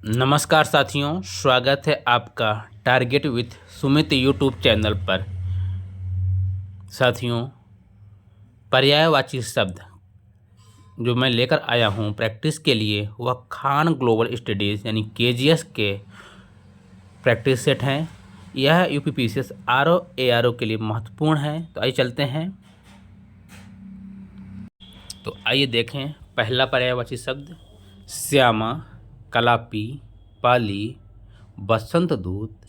नमस्कार साथियों, स्वागत है आपका target with Sumit YouTube channel पर। साथियों, पर्यायवाची शब्द जो मैं लेकर आया हूं प्रैक्टिस के लिए वह खान ग्लोबल स्टडीज़ यानी केजीएस के प्रैक्टिस सेट हैं। यह यूपीपीसीएस आरओ एआरओ के लिए महत्वपूर्ण है। तो आइए चलते हैं। तो आइए देखें। पहला पर्यायवाची शब्द श्यामा, कलापी, पाली, बसंत दूत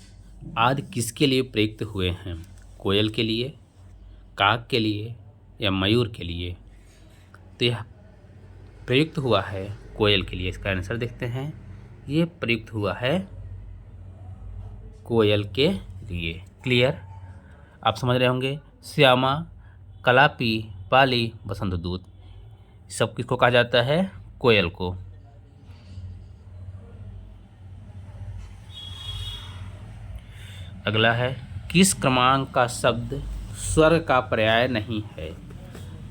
आदि किसके लिए प्रयुक्त हुए हैं? कोयल के लिए, काक के लिए या मयूर के लिए? तो यह प्रयुक्त हुआ है कोयल के लिए। इसका आंसर देखते हैं। ये प्रयुक्त हुआ है कोयल के लिए। क्लियर? आप समझ रहे होंगे। श्यामा, कलापी, पाली, बसंत दूत सब किसको कहा जाता है? कोयल को। अगला है, किस क्रमांक का शब्द स्वर्ग का पर्याय नहीं है?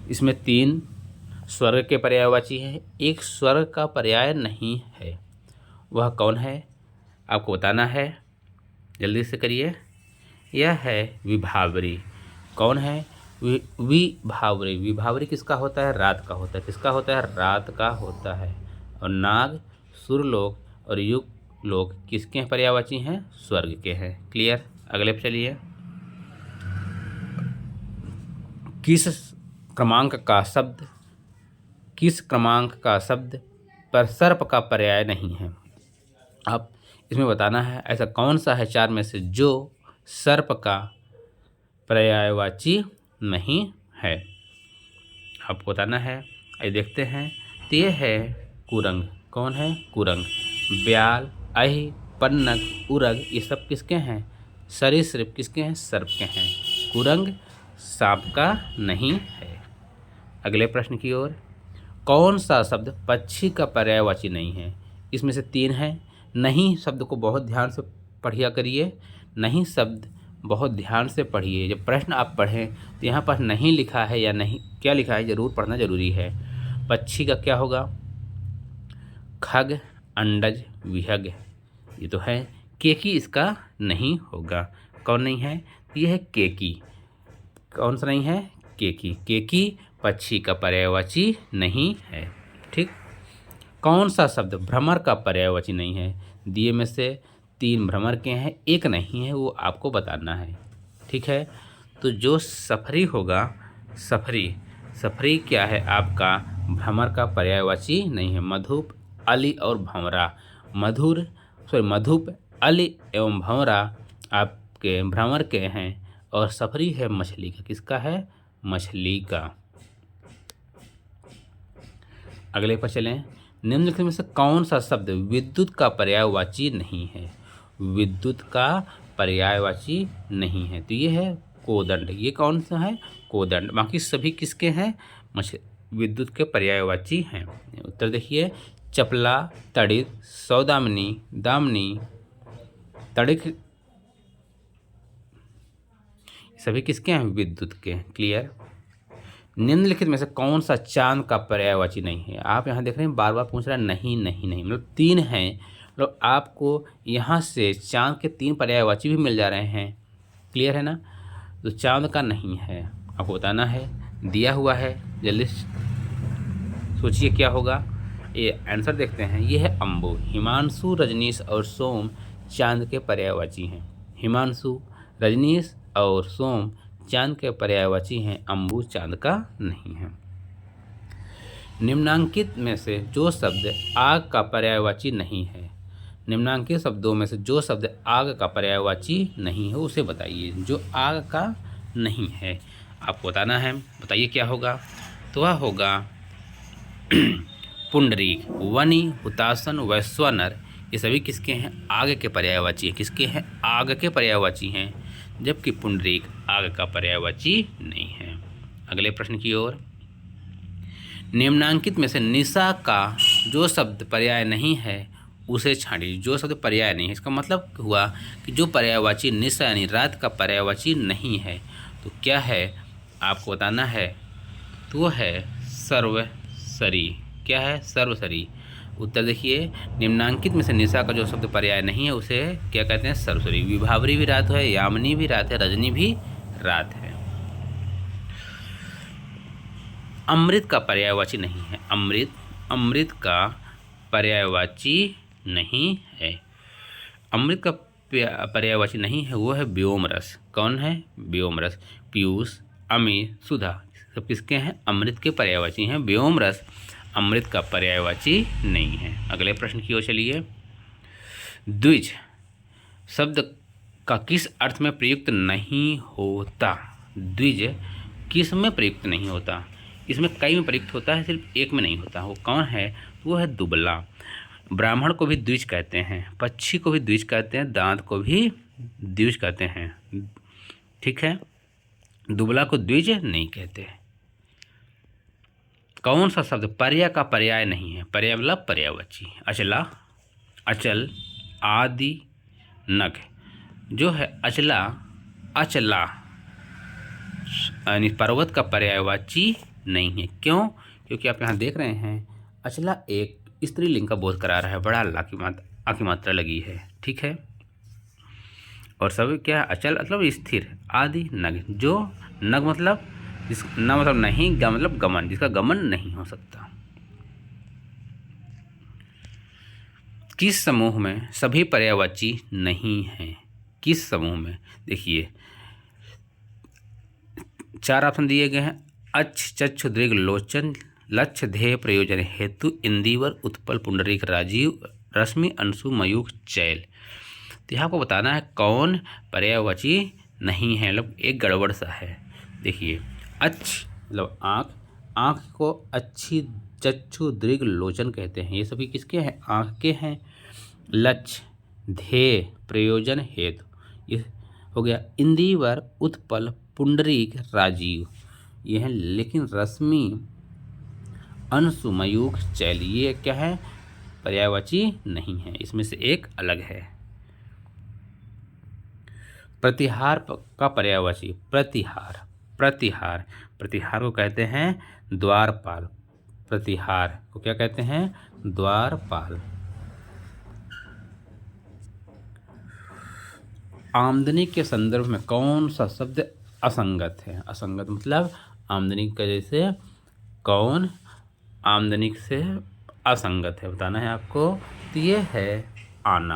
इसमें 3 स्वर्ग के पर्यायवाची हैं, एक स्वर्ग का पर्याय नहीं है। वह कौन है? आपको बताना है। जल्दी से करिए। यह है विभावरी। कौन है? विभावरी। विभावरी किसका होता है? रात का होता है। किसका होता है? रात का होता है। और नाग, सुरलोक और युग लोग किसके पर्यायवाची हैं? स्वर्ग के हैं। क्लियर? अगले पे चलिए। किस क्रमांक का शब्द पर सर्प का पर्याय नहीं है? अब इसमें बताना है ऐसा कौन सा है 4 में से जो सर्प का पर्यायवाची नहीं है। आपको बताना है। आइए देखते हैं। तो ये है कुरंग। कौन है? कुरंग। ब्याल, अहि, पन्नग, उरग ये सब किसके हैं? सरीसृप किसके हैं? सर्प के हैं। कुरंग सांप का नहीं है। अगले प्रश्न की ओर। कौन सा शब्द पक्षी का पर्यायवाची नहीं है? इसमें से 3 हैं। नहीं शब्द को बहुत ध्यान से पढ़िया करिए। नहीं शब्द बहुत ध्यान से पढ़िए। जब प्रश्न आप पढ़ें तो यहाँ पर नहीं लिखा है या नहीं क्या लिखा है ज़रूर पढ़ना ज़रूरी है। पक्षी का क्या होगा? खग, अंडज, विहग ये तो है। केकी इसका नहीं होगा। कौन नहीं है? ये है केकी। कौन सा नहीं है? केकी। केकी पक्षी का पर्यायवाची नहीं है। ठीक। कौन सा शब्द भ्रमर का पर्यायवाची नहीं है? दिए में से 3 भ्रमर के हैं, एक नहीं है, वो आपको बताना है। ठीक है। तो जो सफरी होगा, सफरी क्या है आपका? भ्रमर का पर्यायवाची नहीं है। मधुप, अली और भंवरा। मधुप, अली एवं भंवरा आपके भ्रमर के हैं और सफरी है मछली का। किसका है? मछली का। अगले पर चलें। निम्नलिखित में से कौन सा शब्द विद्युत का पर्यायवाची नहीं है? विद्युत का पर्यायवाची नहीं है। तो ये है कोदंड। ये कौन सा है? कोदंड। बाकी सभी किसके हैं? विद्युत के पर्यायवाची हैं। उत्तर देखिए। चपला, तड़ित, सौदामिनी, दामिनी, तड़िक सभी किसके हैं? विद्युत के। क्लियर? निम्नलिखित में से कौन सा चांद का पर्यायवाची नहीं है? आप यहाँ देख रहे हैं बार बार पूछ रहा है नहीं नहीं नहीं, मतलब 3 हैं। मतलब आपको यहाँ से चांद के 3 पर्यायवाची भी मिल जा रहे हैं। क्लियर है ना? तो चांद का नहीं है। आपको बताना है। दिया हुआ है। जल्दी सोचिए क्या होगा। ये आंसर देखते हैं। ये है अम्बु। हिमांशु, रजनीश और सोम चांद के पर्यायवाची हैं। हिमांशु, रजनीश और सोम चांद के पर्यायवाची हैं। अम्बु चांद का नहीं है। निम्नांकित में से जो शब्द आग का पर्यायवाची नहीं है, निम्नांकित शब्दों में से जो शब्द आग का पर्यायवाची नहीं है उसे बताइए। जो आग का नहीं है आपको बताना है। बताइए क्या होगा। तो वह होगा पुंडरीक, वनी, हुतासन, वैश्वानर ये सभी किसके हैं? आग के पर्यायवाची हैं। किसके हैं? आग के पर्यायवाची हैं। जबकि पुंडरीक आग का पर्यायवाची नहीं है। अगले प्रश्न की ओर। निम्नांकित में से निशा का जो शब्द पर्याय नहीं है उसे छांटिए। जो शब्द पर्याय नहीं है इसका मतलब हुआ कि जो पर्यायवाची निशा यानी रात का पर्यायवाची नहीं है तो क्या है आपको बताना है। तो वो है सर्वसरी। क्या है? सर्वसरी। उत्तर देखिए, निम्नांकित में से निशा का जो शब्द पर्याय नहीं है उसे क्या कहते हैं? सरसरी। विभावरी भी रात है, यामिनी भी रात है, रजनी भी रात है। अमृत का पर्यायवाची नहीं है। अमृत का पर्यायवाची नहीं है। अमृत का पर्यायवाची नहीं है, वो है व्योम रस। कौन है? व्योम रस। पीयूष, अमीर, सुधा सब किसके हैं? अमृत के पर्यायवाची हैं। व्योम रस अमृत का पर्यायवाची नहीं है। अगले प्रश्न की ओर चलिए। द्विज शब्द का किस अर्थ में प्रयुक्त नहीं होता? द्विज किस में प्रयुक्त नहीं होता? इसमें कई में प्रयुक्त होता है, सिर्फ एक में नहीं होता। वो कौन है? वो है दुबला। ब्राह्मण को भी द्विज कहते हैं, पक्षी को भी द्विज कहते हैं, दांत को भी द्विज कहते हैं। ठीक है, दुबला को द्विज नहीं कहते। कौन सा शब्द पर्याय का पर्याय नहीं है? पर्याय मतलब पर्यायवाची। अचला, अचल, आदि, नग। जो है अचला, अचला यानी पर्वत का पर्यायवाची नहीं है। क्यों? क्योंकि आप यहाँ देख रहे हैं अचला एक स्त्रीलिंग का बोध करा रहा है, बड़ा ला की मात्रा लगी है। ठीक है, और सब क्या है? अचल मतलब स्थिर, आदि, नग। जो नग मतलब जिस न मतलब नहीं, ग मतलब गमन, जिसका गमन नहीं हो सकता। किस समूह में सभी पर्यायवाची नहीं हैं? किस समूह में? देखिए 4 ऑप्शन दिए गए हैं। अच्छ, चक्षु, दीर्घ, लोचन, लक्ष्य, ध्येय, प्रयोजन, हेतु, इंदिवर, उत्पल, पुंडरीक, राजीव, रश्मि, अंशु, मयूख, चैल। तो यहाँ आपको बताना है कौन पर्यायवाची नहीं है, मतलब एक गड़बड़ सा है। देखिए अच्छ मतलब आँख, आँख को अच्छी, चक्षु, दीर्घ, लोचन कहते हैं। ये सभी किसके हैं? आँख के हैं। लक्ष्य, ध्येय, प्रयोजन, हेतु ये हो गया। इंदिवर, उत्पल, पुंडरीक, राजीव ये हैं। लेकिन रश्मि, अंशु, मयूख, चैल ये क्या है? पर्यायवाची नहीं है। इसमें से एक अलग है। प्रतिहार का पर्यायवाची प्रतिहार। प्रतिहार को कहते हैं द्वारपाल। प्रतिहार को क्या कहते हैं? द्वारपाल। आमदनी के संदर्भ में कौन सा शब्द असंगत है? असंगत मतलब आमदनी का जैसे कौन आमदनी से असंगत है, बताना है आपको। तो ये है आना,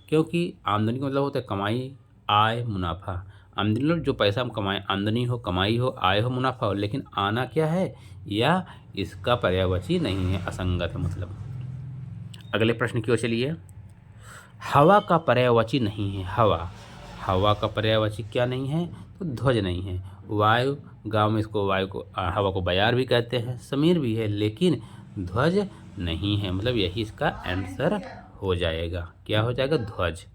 क्योंकि आमदनी का मतलब होता है कमाई, आय, मुनाफा। आमदनी मतलब जो पैसा हम कमाएं, आमदनी हो, कमाई हो, आय हो, मुनाफा हो। लेकिन आना क्या है? या इसका पर्यायवाची नहीं है, असंगत है मतलब। अगले प्रश्न की ओर चलिए। हवा का पर्यायवाची नहीं है। हवा का पर्यायवाची क्या नहीं है? तो ध्वज नहीं है। वायु, गांव में इसको वायु को हवा को बयार भी कहते हैं, समीर भी है, लेकिन ध्वज नहीं है। मतलब यही इसका आंसर हो जाएगा। क्या हो जाएगा? ध्वज।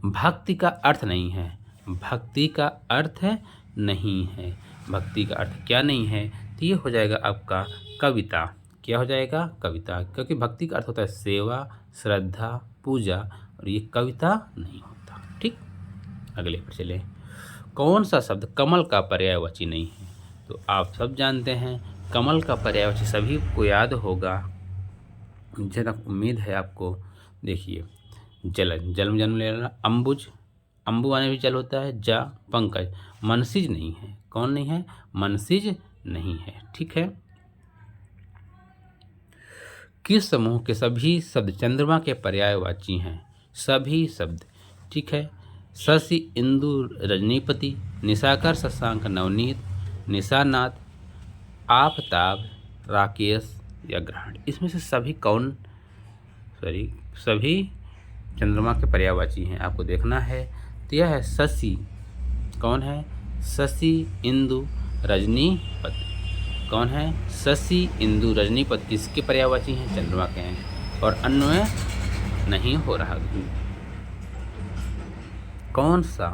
भक्ति का अर्थ नहीं है। भक्ति का अर्थ नहीं है। भक्ति का अर्थ क्या नहीं है? तो ये हो जाएगा आपका कविता। क्या हो जाएगा? कविता। क्योंकि भक्ति का अर्थ होता है सेवा, श्रद्धा, पूजा, और ये कविता नहीं होता। ठीक, अगले पर चले। कौन सा शब्द कमल का पर्यायवाची नहीं है? तो आप सब जानते हैं कमल का पर्यायवाची सभी को याद होगा, मुझे तक उम्मीद है आपको। देखिए जलन, जल में जन्म ले लेना। अम्बुज, अम्बु आने भी जल होता है। जा, पंकज। मनसिज नहीं है। कौन नहीं है? मनसिज नहीं है। ठीक है। किस समूह के सभी शब्द चंद्रमा के पर्यायवाची हैं? सभी शब्द। ठीक है। शशि, इंदु, रजनीपति, निशाकर, शशांक, नवनीत, निशानाथ, आफताब, राकेश या ग्रहण। इसमें से सभी कौन सभी चंद्रमा के पर्यायवाची हैं, आपको देखना है। तो यह है शशि। कौन है? शशि, इंदु, रजनीपति। कौन है? शशि, इंदु, रजनीपति किसके पर्यायवाची हैं? चंद्रमा के हैं। और अन्वय नहीं हो रहा। कौन सा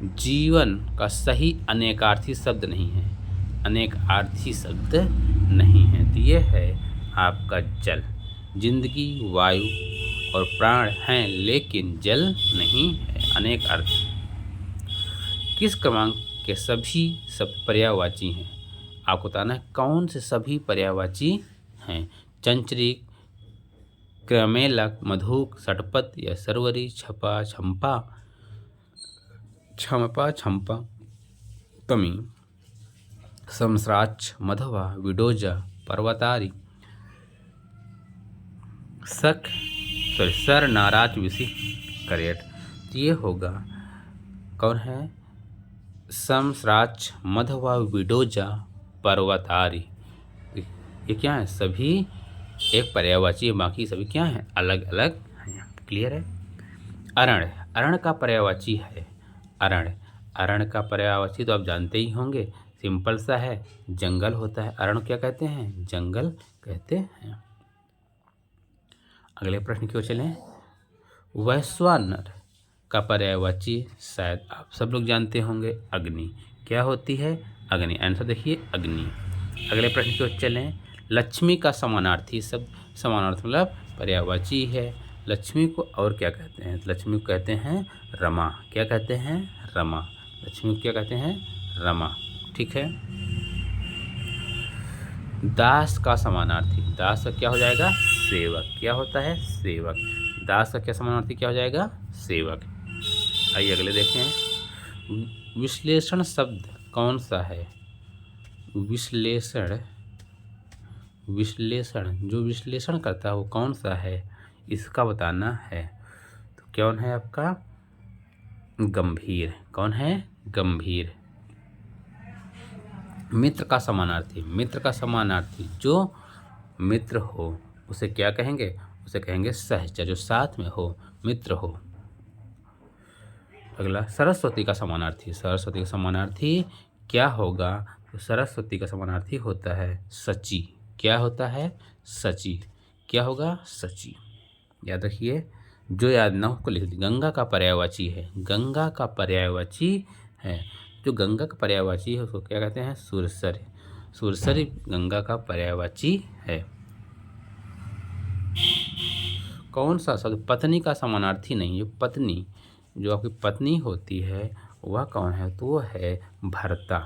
जीवन का सही अनेकार्थी शब्द नहीं है? अनेकार्थी शब्द नहीं है। तो ये है आपका जल। जिंदगी, वायु और प्राण हैं, लेकिन जल नहीं है। अनेक अर्थ। किस क्रमांक के सभी शब्द पर्यायवाची हैं? आपको बताना है कौन से सभी पर्यायवाची हैं। चंचरिक, क्रमेलक, मधुक, षटपथ या सरवरी, छपा, छंपा, क्षमपा, छंपा, तमी, समश्राक्ष, मधवा, विडोजा, पर्वतारी, सर, नाराज, विषि, करेट। तो ये होगा कौन है? समश्राक्ष, मधवा, विडोजा, पर्वतारी। ये क्या है? सभी एक पर्यायवाची, बाकी सभी क्या हैं? अलग अलग हैं। क्लियर है? अरण्य, अरण्य का पर्यायवाची है अरण्य। अरण्य का पर्यायवाची तो आप जानते ही होंगे, सिंपल सा है, जंगल होता है। अरण्य क्या कहते हैं? जंगल कहते हैं। अगले प्रश्न की ओर चलें। वैश्वानर का पर्यायवाची शायद आप सब लोग जानते होंगे, अग्नि। क्या होती है? अग्नि। आंसर देखिए, अग्नि। अगले प्रश्न की ओर चलें। लक्ष्मी का समानार्थी शब्द, समानार्थी मतलब पर्यायवाची है। लक्ष्मी को और क्या कहते हैं? लक्ष्मी को कहते हैं रमा। क्या कहते हैं? रमा। लक्ष्मी को क्या कहते हैं? रमा। ठीक है। दास का समानार्थी, दास का क्या हो जाएगा? सेवक। क्या होता है? सेवक। दास का क्या समानार्थी क्या हो जाएगा? सेवक। आइए अगले देखें। विश्लेषण शब्द कौन सा है? विश्लेषण, जो विश्लेषण करता है वो कौन सा है, इसका बताना है। तो कौन है आपका? गंभीर। कौन है? गंभीर। मित्र का समानार्थी, मित्र का समानार्थी जो मित्र हो उसे क्या कहेंगे? उसे कहेंगे सहचर, जो साथ में हो, मित्र हो। अगला, सरस्वती का समानार्थी, सरस्वती का समानार्थी क्या होगा? तो सरस्वती का समानार्थी होता है सची। क्या होता है? सची। क्या होगा? सची। याद रखिए, जो याद ना हो को लिख लीजिए। गंगा का पर्यायवाची है, गंगा का पर्यायवाची है। जो गंगा का पर्यायवाची है उसको क्या कहते हैं? सुरसरी। सुरसरी गंगा का पर्यायवाची है। कौन सा शब्द पत्नी का समानार्थी नहीं है? पत्नी, जो आपकी पत्नी होती है वह कौन है? तो वो है भर्ता।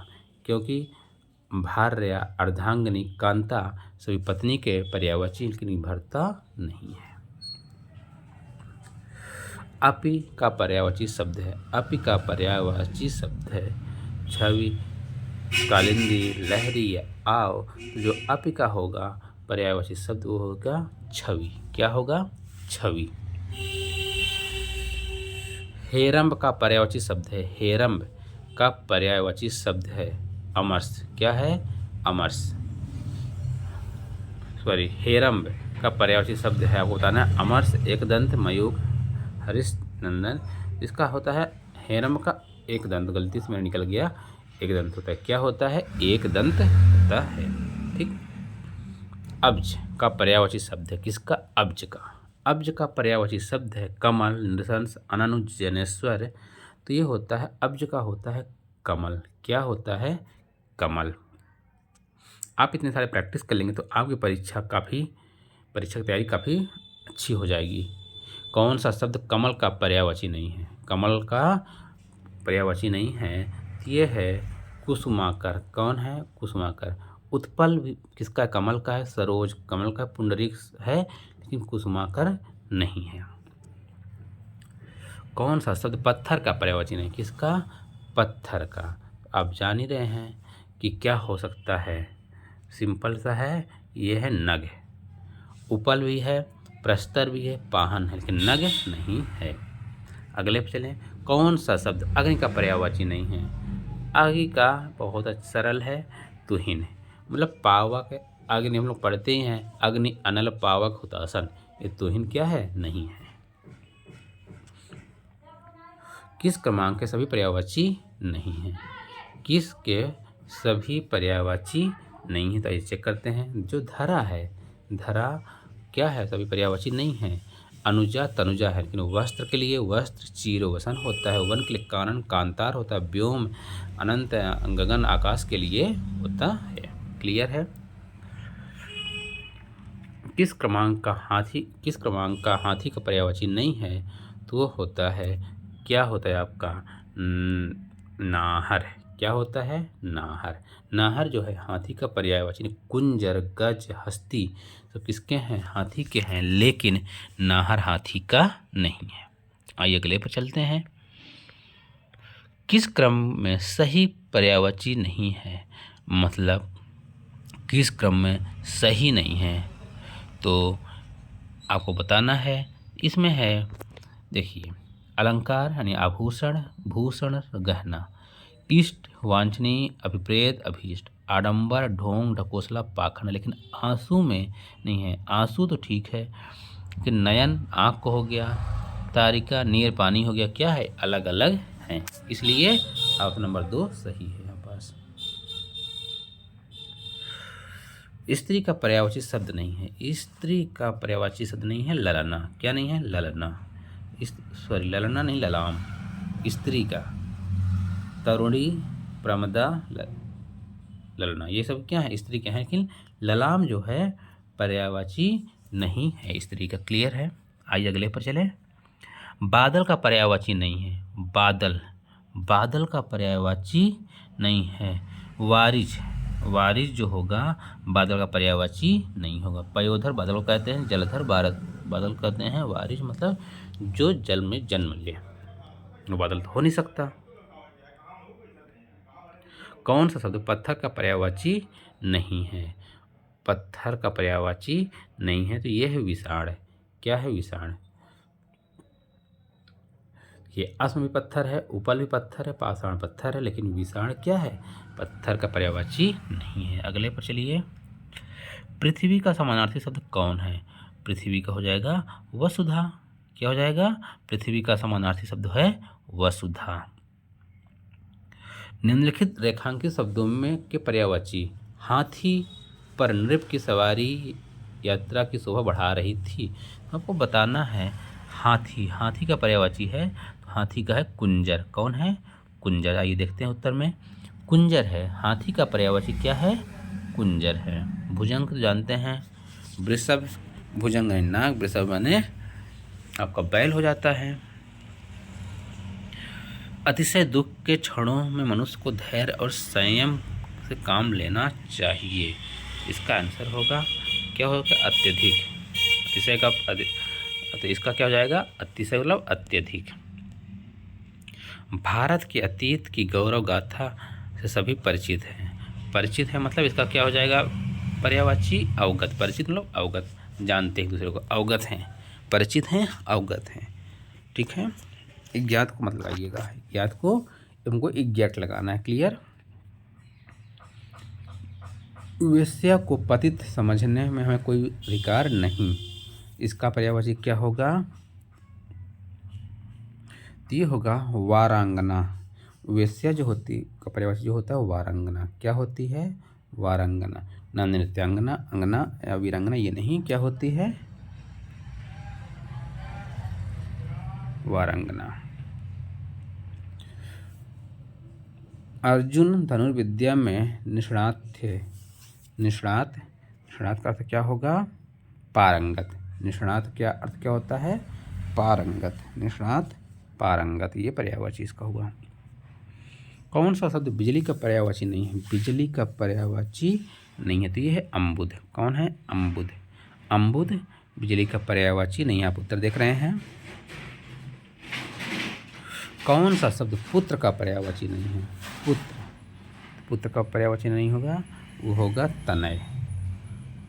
क्योंकि भार्या, अर्धांगिनी, कांता सभी पत्नी के पर्यायवाची, लेकिन भर्ता नहीं है। अपि का पर्यायवाची शब्द है, अपि का पर्यायवाची शब्द है छवि, कालिंदी, लहरी या आओ। जो अपि का होगा पर्यायवाची शब्द वो होगा छवि। क्या होगा? छवि। हेरंब का पर्यायवाची शब्द है, हेरंब का पर्यायवाची शब्द है अमरस। क्या है? अमरस। सॉरी, हेरंब का पर्यायवाची शब्द है, आपको बताना है अमरस, एक दंत, मयूख, हरीश नंदन। इसका होता है हेरंब का एक दंत, गलती से मेरा निकल गया, एक दंत होता है। क्या होता है? एक दंत होता है। ठीक। अब्ज का पर्यायवाची शब्द है किसका? अब्ज का। अब्ज का पर्यायवाची शब्द है कमल, नृशंस, अननुज, जनेश्वर। तो ये होता है, अब्ज का होता है कमल। क्या होता है? कमल। आप इतने सारे प्रैक्टिस कर लेंगे तो आपकी परीक्षा की तैयारी काफ़ी अच्छी हो जाएगी। कौन सा शब्द कमल का पर्यायवाची नहीं है? कमल का पर्यायवाची नहीं है, ये है कुसुमाकर। कौन है? कुसुमाकर। उत्पल भी किसका? कमल का है। सरोज कमल का, पुंडरीक है, लेकिन कुसुमाकर नहीं है। कौन सा शब्द पत्थर का पर्यायवाची नहीं? किसका? पत्थर का। आप जान ही रहे हैं कि क्या हो सकता है, सिंपल सा है, ये है नग। उपल भी है, प्रस्तर भी है, पाहन है, लेकिन नग नहीं है। अगले पे चलें। कौन सा शब्द अग्नि का पर्यायवाची नहीं है? अग्नि का बहुत सरल है, तुहिन। मतलब पावक, अग्नि हम लोग पढ़ते ही हैं, अग्नि अनल पावक हुतासन। ये तुहिन क्या है? नहीं है। किस क्रमांक के सभी पर्यायवाची नहीं है? किसके सभी पर्यायवाची नहीं है? तो ये चेक करते हैं। जो धरा है, धरा क्या है? सभी पर्यायवाची नहीं है। अनुजा, तनुजा है, लेकिन वस्त्र के लिए वस्त्र, चिरवसन होता है। वन के लिए कानन, कांतार होता है। व्योम, अनंत, गगन, आकाश के लिए होता है। क्लियर है? किस क्रमांक का हाथी का पर्यायवाची नहीं है? तो वो होता है, क्या होता है आपका? नाहर। क्या होता है? नाहर। नाहर जो है हाथी का पर्यायवाची। कुंजर, गज, हस्ती तो किसके हैं? हाथी के हैं, लेकिन नाहर हाथी का नहीं है। आइए अगले पर चलते हैं। किस क्रम में सही पर्यायवाची नहीं है? मतलब किस क्रम में सही नहीं है, तो आपको बताना है। इसमें है, देखिए, अलंकार यानी आभूषण, भूषण, गहना, इष्ट, वांछनीय, अभिप्रेत, अभीष्ट, आडंबर, ढोंग, ढकोसला, पाखंड। लेकिन आंसू में नहीं है। आंसू तो ठीक है, कि नयन आँख को हो गया, तारिका नीर पानी हो गया, क्या है? अलग अलग हैं। इसलिए ऑप्शन नंबर 2 सही है यहाँ पास। स्त्री का पर्यायवाची शब्द नहीं है। स्त्री का पर्यायवाची शब्द नहीं है ललना। क्या नहीं है? ललना। सॉरी, ललना नहीं, ललाम। स्त्री का तरुणी, प्रमदा, ललना, ये सब क्या है? स्त्री के हैं। लेकिन ललाम जो है पर्यायवाची नहीं है स्त्री का। क्लियर है? आइए अगले पर चले। बादल का पर्यायवाची नहीं है। बादल, बादल का पर्यायवाची नहीं है। वारिज, वारिज जो होगा बादल का पर्यायवाची नहीं होगा। पयोधर बादल को कहते हैं, जलधर बादल कहते हैं, वारिज मतलब जो जल में जन्म ले, वो बादल तो हो नहीं सकता। कौन सा शब्द पत्थर का पर्यायवाची नहीं है? पत्थर का पर्यायवाची नहीं है, तो ये है विषाण। क्या है? विषाण। ये अस्म भी पत्थर है, उपल भी पत्थर है, पाषाण पत्थर है, लेकिन विषाण क्या है? पत्थर का पर्यायवाची नहीं है। अगले पर चलिए। पृथ्वी का समानार्थी शब्द कौन है? पृथ्वी का हो जाएगा वसुधा। क्या हो जाएगा? पृथ्वी का समानार्थी शब्द है वसुधा। निम्नलिखित रेखांकित शब्दों में के पर्यायवाची। हाथी पर नृप की सवारी यात्रा की शोभा बढ़ा रही थी। आपको बताना है। हाथी, हाथी का पर्यायवाची है, तो हाथी का है कुंजर। कौन है? कुंजर। आइए देखते हैं उत्तर में। कुंजर है। हाथी का पर्यायवाची क्या है? कुंजर है। भुजंग तो जानते हैं, वृषभ, भुजंग नाग, वृषभ माने आपका बैल हो जाता है। अतिशय दुख के क्षणों में मनुष्य को धैर्य और संयम से काम लेना चाहिए। इसका आंसर होगा, क्या होगा? अत्यधिक। अतिशय का तो इसका क्या हो जाएगा? अतिशय मतलब अत्यधिक। भारत के अतीत की गौरव गाथा से सभी परिचित हैं। परिचित है मतलब इसका क्या हो जाएगा? पर्यायवाची अवगत। परिचित मतलब अवगत, जानते हैं एक दूसरे को, अवगत हैं, परिचित हैं, अवगत हैं। ठीक है? ज्ञात को मत लगाइएगा, ज्ञात को तुमको ज्ञात लगाना है। क्लियर? वेश्या को पतित समझने में हमें कोई अधिकार नहीं। इसका पर्यायवाची क्या होगा? ये होगा वारांगना। वेश्या जो होती का पर्यायवाची जो होता है वारांगना। क्या होती है? वारांगना। ना नृत्यांगना, अंगना या वीरांगना, ये नहीं। क्या होती है? वारांगना। अर्जुन धनुर्विद्या में निष्णात थे। निष्णात, निष्णात का अर्थ क्या होगा? पारंगत। निष्णात क्या अर्थ क्या होता है? पारंगत। निष्णात, पारंगत, ये पर्यायवाची इसका हुआ। कौन सा शब्द बिजली का पर्यायवाची नहीं है? बिजली का पर्यायवाची नहीं है, तो ये है अम्बुद। कौन है? अम्बुद। अम्बुद बिजली का पर्यायवाची नहीं है। आप उत्तर देख रहे हैं। कौन सा शब्द पुत्र का पर्यायवाची नहीं है? पुत्र, पुत्र का पर्यायवाची नहीं होगा, वो होगा तनय।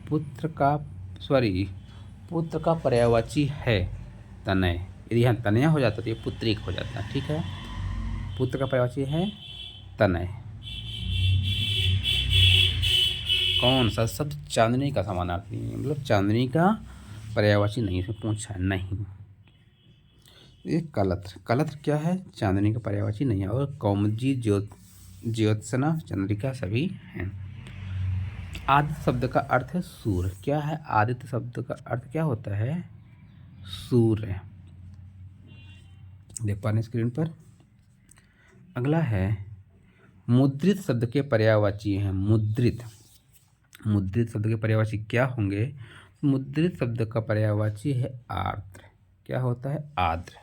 पुत्र का, सॉरी, पुत्र का पर्यायवाची है तनय। यदि यहाँ तनया हो जाता तो ये पुत्रिक हो जाता। ठीक है? पुत्र का पर्यायवाची है तनय। कौन सा शब्द चांदनी का समानार्थी है? मतलब चांदनी का पर्यायवाची नहीं, इसमें पूछा नहीं। ये कलत्र। कलत्र क्या है? चांदनी का पर्यायवाची नहीं है। और कौमुदी, ज्योत्सना, चंद्रिका सभी हैं। आदित्य शब्द का अर्थ है सूर्य। क्या है? आदित्य शब्द का अर्थ क्या होता है? सूर्य। देख पा रहे स्क्रीन पर। अगला है मुद्रित शब्द के पर्यायवाची हैं। मुद्रित, मुद्रित शब्द के पर्यायवाची क्या होंगे? मुद्रित शब्द का पर्यायवाची है आर्द्र। क्या होता है? आर्द्र।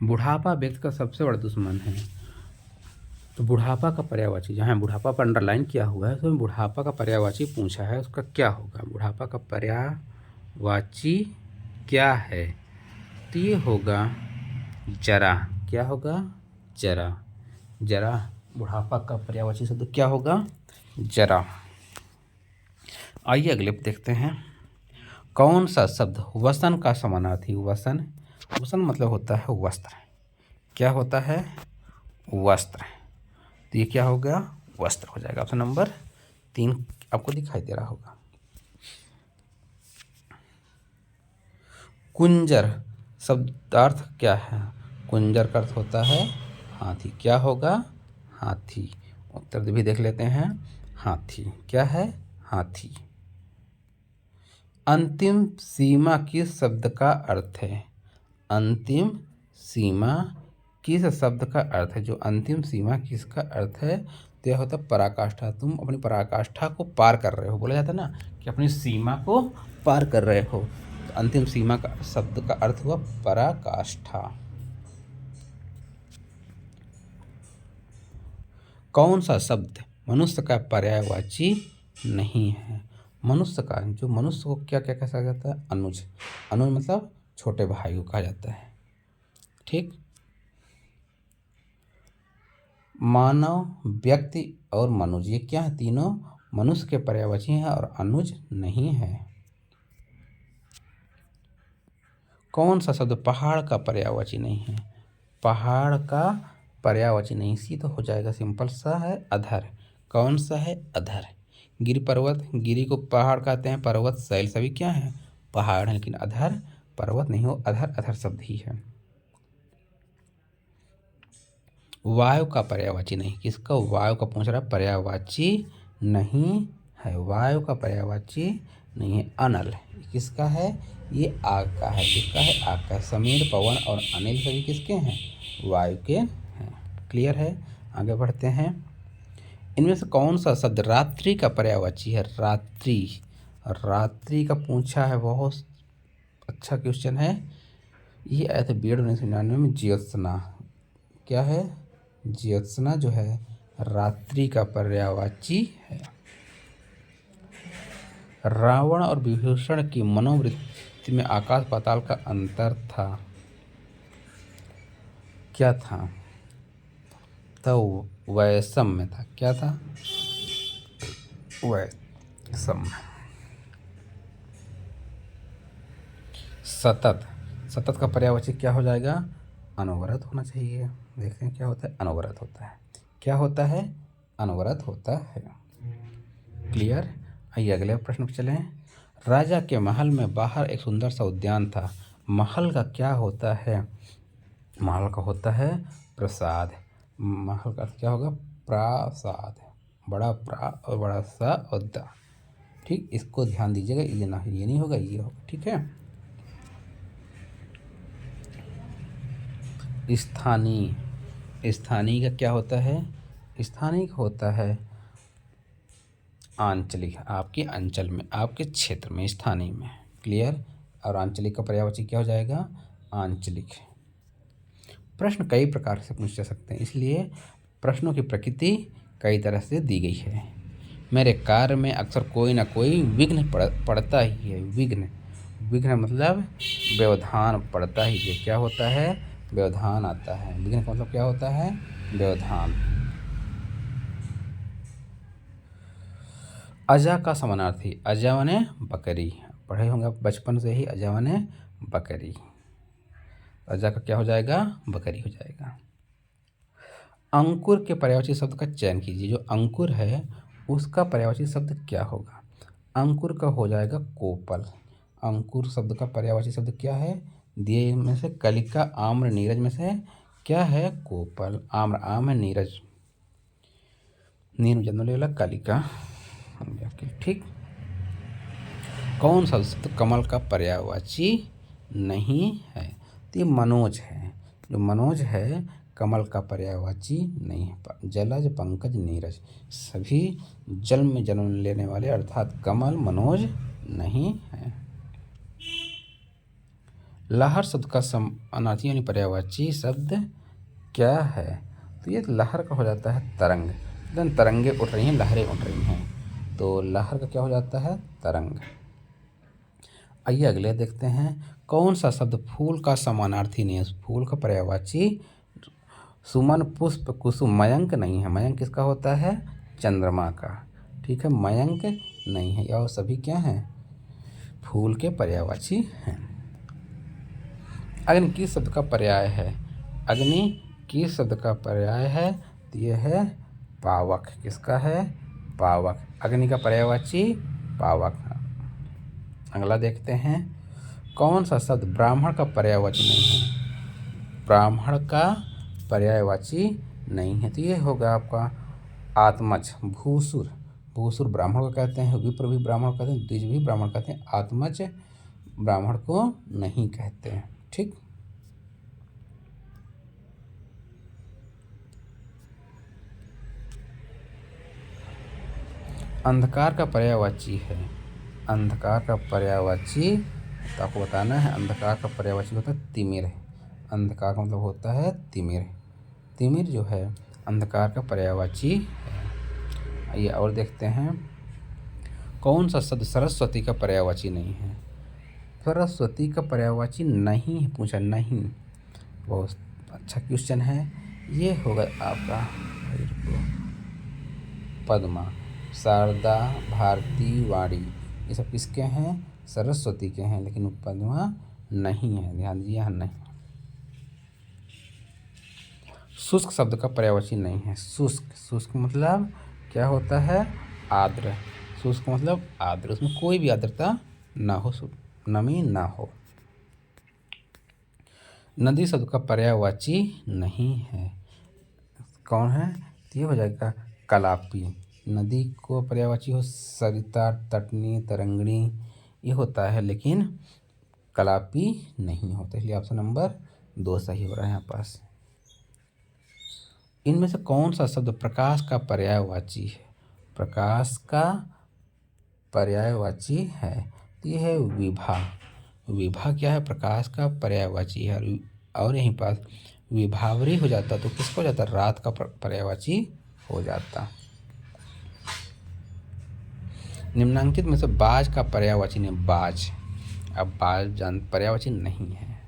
बुढ़ापा व्यक्ति का सबसे बड़ा दुश्मन है, तो बुढ़ापा का पर्यायवाची, जहाँ बुढ़ापा पर अंडरलाइन किया हुआ है तो बुढ़ापा का पर्यायवाची पूछा है, उसका क्या होगा? बुढ़ापा का पर्यायवाची क्या है? तो ये होगा जरा। क्या होगा? जरा। जरा बुढ़ापा का पर्यायवाची शब्द क्या होगा? जरा। आइए अगले पे देखते हैं। कौन सा शब्द वसन का समानार्थी? वसन, वसन मतलब होता है वस्त्र। क्या होता है? वस्त्र। तो ये क्या होगा? वस्त्र हो जाएगा। ऑप्शन नंबर 3 आपको दिखाई दे रहा होगा। कुंजर शब्दार्थ क्या है? कुंजर का अर्थ होता है हाथी। क्या होगा? हाथी। उत्तर भी देख लेते हैं। हाथी। क्या है? हाथी। अंतिम सीमा किस शब्द का अर्थ है? अंतिम सीमा किस शब्द का अर्थ है? जो अंतिम सीमा किसका अर्थ है? तो यह होता है पराकाष्ठा। तुम अपनी पराकाष्ठा को पार कर रहे हो। बोला जाता है ना कि अपनी सीमा को पार कर रहे हो। तो अंतिम सीमा का शब्द का अर्थ हुआ पराकाष्ठा। कौन सा शब्द मनुष्य का पर्यायवाची नहीं है? मनुष्य का, जो मनुष्य को क्या क्या कहा जाता है? अनुज। अनुज मतलब छोटे भाई को कहा जाता है। ठीक। मानव, व्यक्ति और मनुज, ये क्या है? तीनों मनुष्य के पर्यायवाची हैं और अनुज नहीं है। कौन सा शब्द पहाड़ का पर्यायवाची नहीं है? पहाड़ का पर्यायवाची नहीं, सी तो हो जाएगा, सिंपल सा है, अधर। कौन सा है? अधर। गिरि पर्वत, गिरि को पहाड़ कहते हैं, पर्वत शैल सभी क्या है? पहाड़ है। लेकिन अधर पर्वत नहीं हो, अधर अधर शब्द ही है। वायु का पर्यायवाची नहीं, किसका? वायु का पूछ रहा है, पर्यायवाची नहीं है। वायु का पर्यायवाची नहीं है। अनल किसका है? ये आग का है। किसका है? आग का है। समीर, पवन और अनिल सभी किसके हैं? वायु के हैं। क्लियर है? आगे बढ़ते हैं। इनमें से कौन सा शब्द रात्रि का पर्यायवाची है? रात्रि। रात्रि का पूछा है, बहुत अच्छा क्वेश्चन है। ये आया था बी एड 1999 में। ज्योत्सना। क्या है? ज्योत्सना जो है रात्रि का पर्यायवाची है। रावण और विभीषण की मनोवृत्ति में आकाश पाताल का अंतर था। क्या था? तो वैषम्य था। क्या था? वैषम्य। सतत, सतत का पर्यायवाची क्या हो जाएगा? अनवरत होना चाहिए। देखते हैं क्या होता है? अनवरत होता है। क्या होता है? अनवरत होता है। क्लियर? आइए अगले प्रश्न पर चलें। राजा के महल में बाहर एक सुंदर सा उद्यान था। महल का क्या होता है? महल का होता है प्रसाद। महल का क्या होगा? प्रासाद। बड़ा प्रा और बड़ा सा और दा। ठीक, इसको ध्यान दीजिएगा। ये ना, ये नहीं होगा, ये होगा। ठीक है। स्थानीय, स्थानीय का क्या होता है? स्थानीय होता है आंचलिक। आपके अंचल में, आपके क्षेत्र में, स्थानीय में। क्लियर? और आंचलिक का पर्यायवाची क्या हो जाएगा? आंचलिक। प्रश्न कई प्रकार से पूछे जा सकते हैं, इसलिए प्रश्नों की प्रकृति कई तरह से दी गई है। मेरे कार्य में अक्सर कोई ना कोई विघ्न पड़ता ही है। विघ्न, विघ्न मतलब व्यवधान पड़ता ही है। क्या होता है? व्यवधान आता है। विघ्न का मतलब क्या होता है? व्यवधान। अजा का समानार्थी, अजा माने बकरी। पढ़े होंगे आप बचपन से ही, अजा माने बकरी। अजा का क्या हो जाएगा? बकरी हो जाएगा। अंकुर के पर्यायवाची शब्द का चयन कीजिए। जो अंकुर है उसका पर्यायवाची शब्द क्या होगा? अंकुर का हो जाएगा कोपल। अंकुर शब्द का पर्यायवाची शब्द क्या है? दिए में से कलिका, आम्र, नीरज में से क्या है? कोपल। आम्र आम है, नीरज नीर में जन्म लेगा, कलिका। ठीक। कौन सा शब्द कमल का पर्यायवाची नहीं है? तो ये मनोज है। जो मनोज है कमल का पर्यायवाची नहीं है। जलज, पंकज, नीरज सभी जल में जन्म लेने वाले, अर्थात कमल मनोज नहीं है। लहर शब्द का समानार्थी यानी पर्यायवाची शब्द क्या है? तो ये लहर का हो जाता है तरंग। देन तरंगे उठ रही हैं, लहरें उठ रही हैं, तो लहर का क्या हो जाता है? तरंग। आइए अगले देखते हैं, कौन सा शब्द फूल का समानार्थी नहीं है? फूल का पर्यायवाची सुमन, पुष्प, कुसुम। मयंक नहीं है। मयंक किसका होता है? चंद्रमा का। ठीक है, मयंक नहीं है। और सभी क्या हैं? फूल के पर्यायवाची हैं। अग्नि किस शब्द का पर्याय है? अग्नि किस शब्द का पर्याय है? तो ये है पावक। किसका है? पावक। अग्नि का पर्यायवाची पावक। अगला देखते हैं, कौन सा शब्द ब्राह्मण का पर्यायवाची नहीं है? ब्राह्मण का पर्यायवाची नहीं है, तो ये होगा आपका आत्मज। भूसुर। भूसुर ब्राह्मण को कहते हैं, विप्र भी ब्राह्मण को कहते हैं, द्विज भी ब्राह्मण कहते हैं, आत्मज ब्राह्मण को नहीं कहते हैं। ठीक। अंधकार का पर्यायवाची है। अंधकार का पर्यायवाची तो आपको बताना है। अंधकार का पर्यायवाची होता है तिमिर। अंधकार का मतलब होता है तिमिर। तिमिर जो है अंधकार का पर्यायवाची है। आइए और देखते हैं, कौन सा शब्द सरस्वती का पर्यायवाची नहीं है? सरस्वती का पर्यायवाची नहीं पूछा, नहीं। बहुत अच्छा क्वेश्चन है। ये होगा आपका पद्मा, शारदा, भारती, वाणी। ये सब किसके हैं? सरस्वती के हैं, लेकिन पद्मा नहीं है। ध्यान दीजिए, यहाँ नहीं। शुष्क शब्द का पर्यायवाची नहीं है। शुष्क, शुष्क मतलब क्या होता है? आर्द्र। शुष्क मतलब आर्द्र, उसमें कोई भी आर्द्रता ना हो, नमी ना हो। नदी शब्द का पर्यायवाची नहीं है। कौन है? तो ये हो जाएगा कलापी। नदी को पर्यायवाची हो सरिता, तटनी, तरंगिणी, ये होता है, लेकिन कलापी नहीं होता, इसलिए ऑप्शन नंबर 2 सही हो रहा है यहाँ पास। इनमें से कौन सा शब्द प्रकाश का पर्यायवाची है? प्रकाश का पर्यायवाची है, तो ये है विभा। विभा क्या है? प्रकाश का पर्यायवाची है। और यहीं पास विभावरी हो जाता तो किसको हो जाता? रात का पर्यायवाची हो जाता। निम्नांकित में से बाज का पर्यायवाची नहीं। बाज, अब बाज पर्यायवाची नहीं है,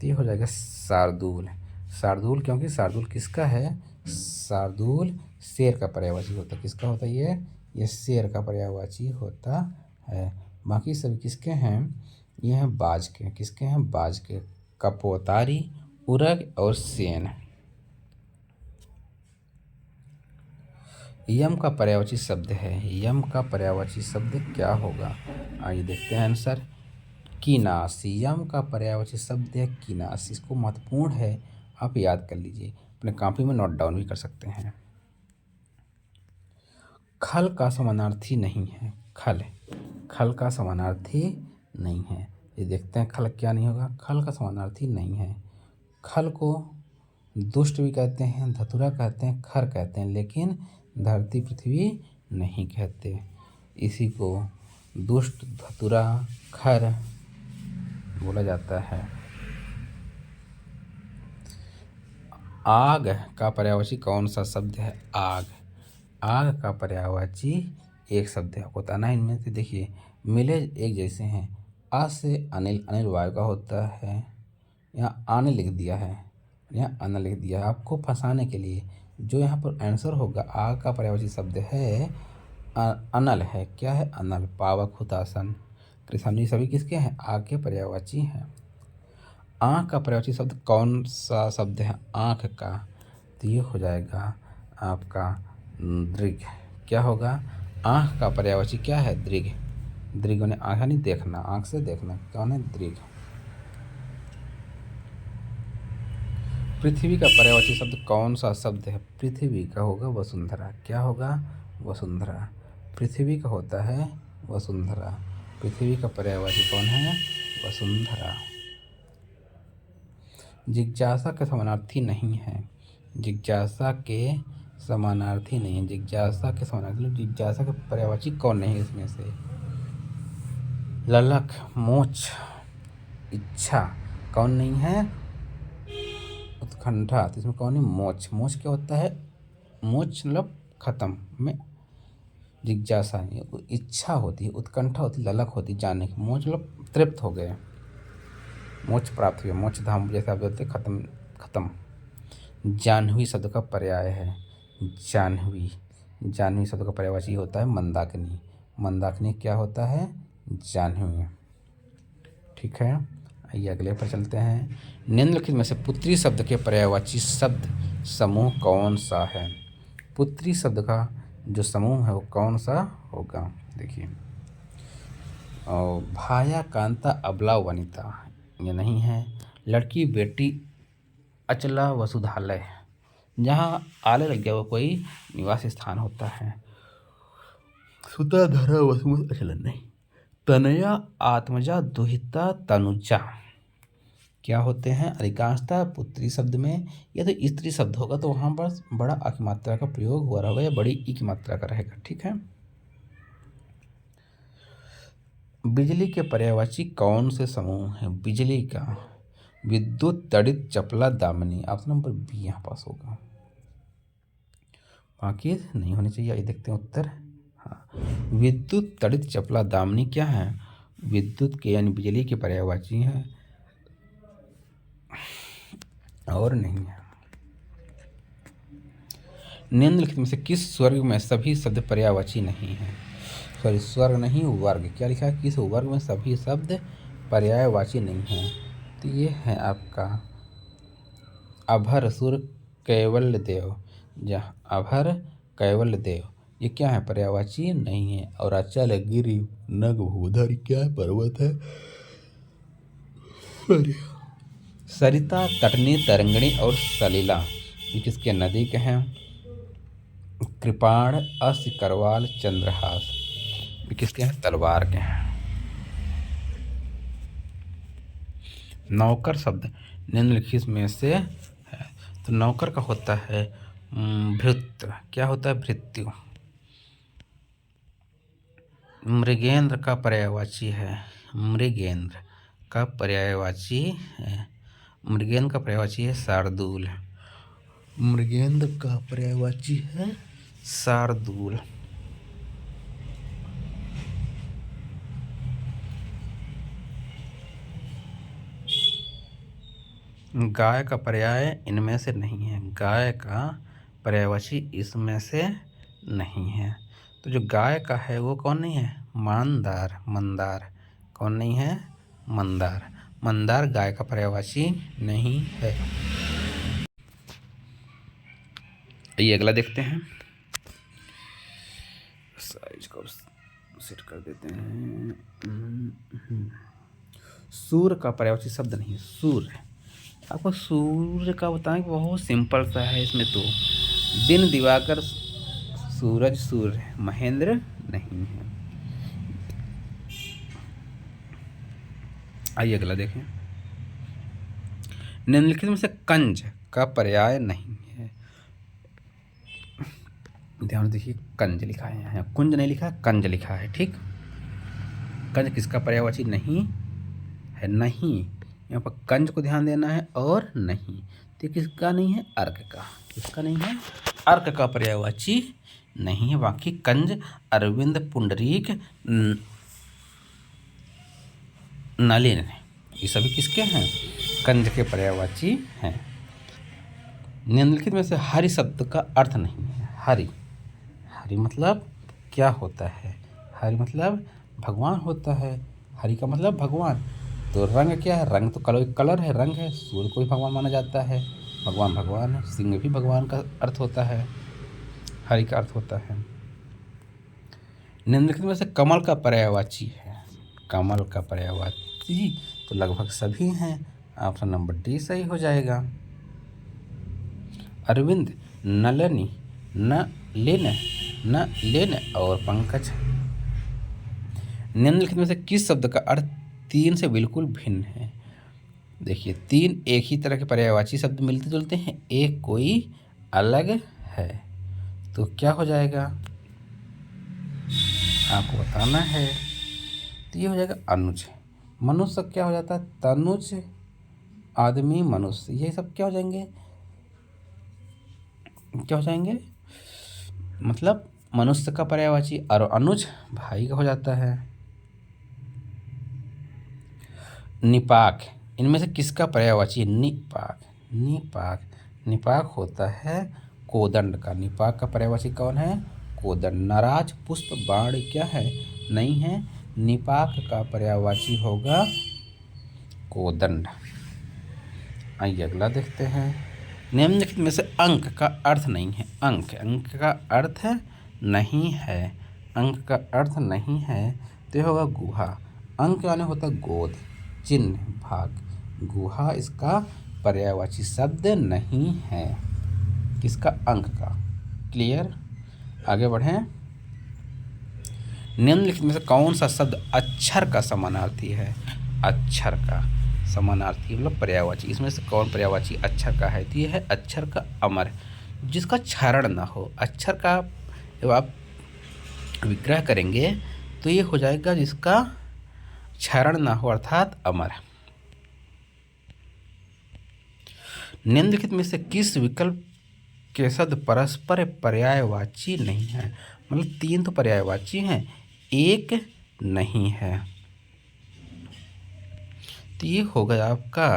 तो ये हो जाएगा शार्दूल। शार्दूल, क्योंकि शार्दूल किसका है? शार्दूल शेर का पर्यायवाची होता है। किसका होता है ये शेर का पर्यायवाची होता है। बाकी सभी किसके हैं? ये हैं बाज के। किसके हैं? बाज के। कपोतारी, उरग और सेन। यम का पर्यायवाची शब्द है। यम का पर्यायवाची शब्द क्या होगा? आइए देखते हैं आंसर। कीनास। यम का पर्यायवाची शब्द है कीनास। इसको महत्वपूर्ण है, आप याद कर लीजिए, अपने कॉपी में नोट डाउन भी कर सकते हैं। खल का समानार्थी नहीं है। खल, खल का समानार्थी नहीं है। ये देखते हैं खल क्या नहीं होगा। खल का समानार्थी नहीं है। खल को दुष्ट भी कहते हैं, धतुरा कहते हैं, खर कहते हैं, लेकिन धरती पृथ्वी नहीं कहते। इसी को दुष्ट, धतुरा, खर बोला जाता है। आग का पर्यायवाची कौन सा शब्द है? आग। आग का पर्यायवाची एक शब्द है, आपको बताना है। इनमें से देखिए, मिले एक जैसे हैं। आ से अनिल, अनिल वायु का होता है। यहाँ आने लिख दिया है, यहाँ अन लिख दिया है, आपको फंसाने के लिए। जो यहाँ पर आंसर होगा, आग का पर्यायवाची शब्द है अनल है। क्या है? अनल। पावक, हुतासन, कृषाणी सभी किसके हैं? आग के पर्यायवाची हैं। आँख का पर्यायवाची शब्द कौन सा शब्द है? आँख का, तो ये हो जाएगा आपका दृग। क्या होगा? आँख का पर्यायवाची क्या है? दृग। दृग ने आँख नहीं देखना, आँख से देखना, कौन है? दृग। पृथ्वी का पर्यायवाची शब्द कौन सा शब्द है? पृथ्वी का होगा वसुंधरा। क्या होगा? वसुंधरा। पृथ्वी का होता है वसुंधरा। पृथ्वी का पर्यायवाची कौन है? वसुंधरा। जिज्ञासा के समानार्थी नहीं है। जिज्ञासा के समानार्थी नहीं है। जिज्ञासा के समानार्थी, जिज्ञासा के पर्यायवाची कौन नहीं है इसमें से? ललक, मोक्ष, इच्छा कौन नहीं है? उत्कंठा, तो इसमें कौन है, मोच। मोच क्या होता है, मोच मतलब खत्म में, जिज्ञासा इच्छा होती है, उत्कंठा होती है, ललक होती है जानने की। मोच मतलब तृप्त हो गए, मोक्ष प्राप्त हुआ, मोक्ष धाम जैसे आप बोलते खत्म खत्म। जाह्नवी शब्द का पर्याय है, जाह्नवी। जाह्नवी शब्द का पर्यायवाची होता है मंदाकिनी। मंदाकिनी क्या होता है, जाह्नवी। ठीक है, आइए अगले पर चलते हैं। निम्नलिखित में से पुत्री शब्द के पर्यायवाची शब्द समूह कौन सा है। पुत्री शब्द का जो समूह है वो कौन सा होगा, देखिए। और भाया कांता अबला वनिता, ये नहीं है। लड़की बेटी अचला वसुधालय, जहाँ आले लग गया वो कोई निवास स्थान होता है। सुता धरा वसुमत अचलन नहीं। तनया आत्मजा दुहिता तनुजा, क्या होते हैं, अधिकांशतः पुत्री शब्द में या तो स्त्री शब्द होगा तो वहाँ पर बड़ा आ की मात्रा का प्रयोग हुआ रहेगा या बड़ी ई की मात्रा का रहेगा। ठीक है। बिजली के पर्यायवाची कौन से समूह है, बिजली का, विद्युत तड़ित चपला दामिनी, ऑप्शन नंबर बी यहाँ पास होगा, बाकी नहीं होनी चाहिए। ये देखते हैं उत्तर। हाँ, विद्युत तड़ित चपला दामिनी क्या है, विद्युत के यानी बिजली के पर्यायवाची हैं और नहीं है। निम्नलिखित में से किस स्वर्ग में सभी शब्द पर्यायवाची नहीं है, सॉरी स्वर्ग नहीं वर्ग, क्या लिखा है, किस वर्ग में सभी शब्द पर्यायवाची नहीं है। तो ये है आपका अभर सुर कैवल्य देव, जहाँ अभर कैवल्य देव ये क्या है, पर्यायवाची नहीं है। और अचल गिरि नग भूधर क्या है, पर्वत है। सरिता तटनी तरंगणी और सलीला ये किसके, नदी के हैं। कृपाण अस्य करवाल चंद्रहास ये किसके हैं, तलवार के हैं। नौकर शब्द निम्नलिखित में से है, तो नौकर का होता है भृत्य, क्या होता है, भृत्यु। मृगेंद्र का पर्यायवाची है, मृगेंद्र का पर्यायवाची है, मृगेंद्र का पर्यायवाची है शार्दूल, मृगेंद्र का पर्यायवाची है शार्दूल। गाय का पर्याय इनमें से नहीं है, गाय का पर्यायवाची इसमें से नहीं है। तो जो गाय का है वो कौन नहीं है, मंदार, मंदार कौन नहीं है, मंदार, मंदार गाय का पर्यायवाची नहीं है। ये अगला देखते हैं, साइज को सेट कर देते हैं। सूर्य का पर्यायवाची शब्द नहीं, सूर्य। आपको सूर्य का बताएं कि बहुत सिंपल सा है, इसमें तो दिन दिवाकर सूरज सूर्य, महेंद्र नहीं है। आइए अगला देखें। निम्नलिखित में से कंज का पर्याय नहीं है, ध्यान देखिए, कंज लिखा है यहाँ, कुंज नहीं लिखा है, कंज लिखा है। ठीक, कंज किसका पर्यायवाची नहीं है, नहीं, यहाँ पर कंज को ध्यान देना है और नहीं, तो किसका नहीं है, अर्क का, किसका नहीं है, अर्क का पर्यायवाची नहीं है। बाकी कंज, अरविंद, पुंडरीक, नलिन ये सभी किसके हैं, कंज के पर्यायवाची हैं। निम्नलिखित में से हरि शब्द का अर्थ नहीं है, हरि, हरि मतलब क्या होता है, हरि मतलब भगवान होता है, हरि का मतलब भगवान। तो रंग क्या है, रंग तो कलर है, रंग है। सूर्य को भी भगवान माना जाता है, भगवान भगवान है। सिंह भी भगवान का अर्थ होता है, हरि का अर्थ होता है। निम्नलिखित में से कमल का पर्यायवाची है, कमल का पर्यायवाची तो लगभग सभी हैं, ऑप्शन नंबर डी सही हो जाएगा। अरविंद, नलिनी, न लेन और पंकज। निम्नलिखित में से किस शब्द का अर्थ तीन से बिल्कुल भिन्न है। देखिए, तीन एक ही तरह के पर्यायवाची शब्द मिलते जुलते हैं, एक कोई अलग है, तो क्या हो जाएगा आपको बताना है। तो ये हो जाएगा अनुज। मनुष्य क्या हो जाता है, तनुज, आदमी, मनुष्य, ये सब क्या हो जाएंगे, क्या हो जाएंगे, मतलब मनुष्य का पर्यायवाची, और अनुज भाई का हो जाता है। निपाक, इनमें से किसका पर्यायवाची? निपाक। निपाक, निपाक होता है कोदंड का। निपाक का पर्यायवाची कौन है? कोदंड। नाराज पुष्प बाण क्या है? नहीं है। निपाक का पर्यायवाची होगा कोदंड। आइए अगला देखते हैं। निम्नलिखित में से अंक का अर्थ नहीं है। अंक, अंक का अर्थ नहीं है। अंक का अर्थ नहीं है तो ये होगा गुहा। अंक यानी होता है गोद, चिन्ह, भाग। गुहा इसका पर्यायवाची शब्द नहीं है, किसका? अंक का। क्लियर? आगे बढ़ें। निम्नलिखित में से कौन सा शब्द अक्षर का समानार्थी है? अक्षर का समानार्थी मतलब पर्यायवाची, इसमें से कौन पर्यायवाची अक्षर का है? तो ये है अक्षर का अमर, जिसका क्षरण ना हो। अक्षर का जब आप विग्रह करेंगे तो ये हो जाएगा जिसका क्षरण ना हो, अर्थात अमर। निम्नलिखित में से किस विकल्प के शब्द परस्पर पर्यायवाची नहीं है? मतलब 3 तो पर्यायवाची हैं, एक नहीं है। तो ये हो गया आपका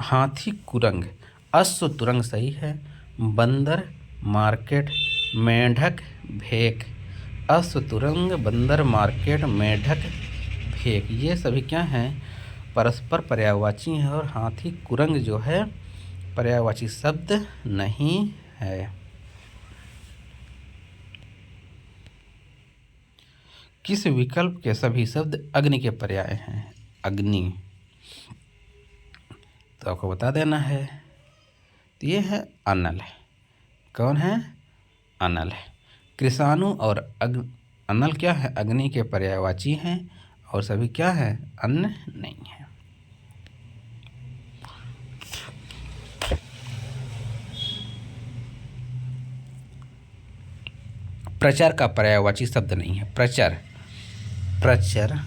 हाथी कुरंग, अश्व तुरंग सही है। बंदर मार्केट, मेंढक भेक। अश्व तुरंग, बंदर मार्केट, मेंढक भेक, ये सभी क्या हैं? परस्पर पर्यायवाची हैं। और हाथी कुरंग जो है पर्यायवाची शब्द नहीं है। किस विकल्प के सभी शब्द अग्नि के पर्याय हैं? अग्नि तो आपको बता देना है। तो ये है अनल। कौन है? अनल। कृषाणु और अनल क्या है? अग्नि के पर्यायवाची हैं। और सभी क्या है? अन्न नहीं है। प्रचार का पर्यायवाची शब्द नहीं है। प्रचर, प्रचर,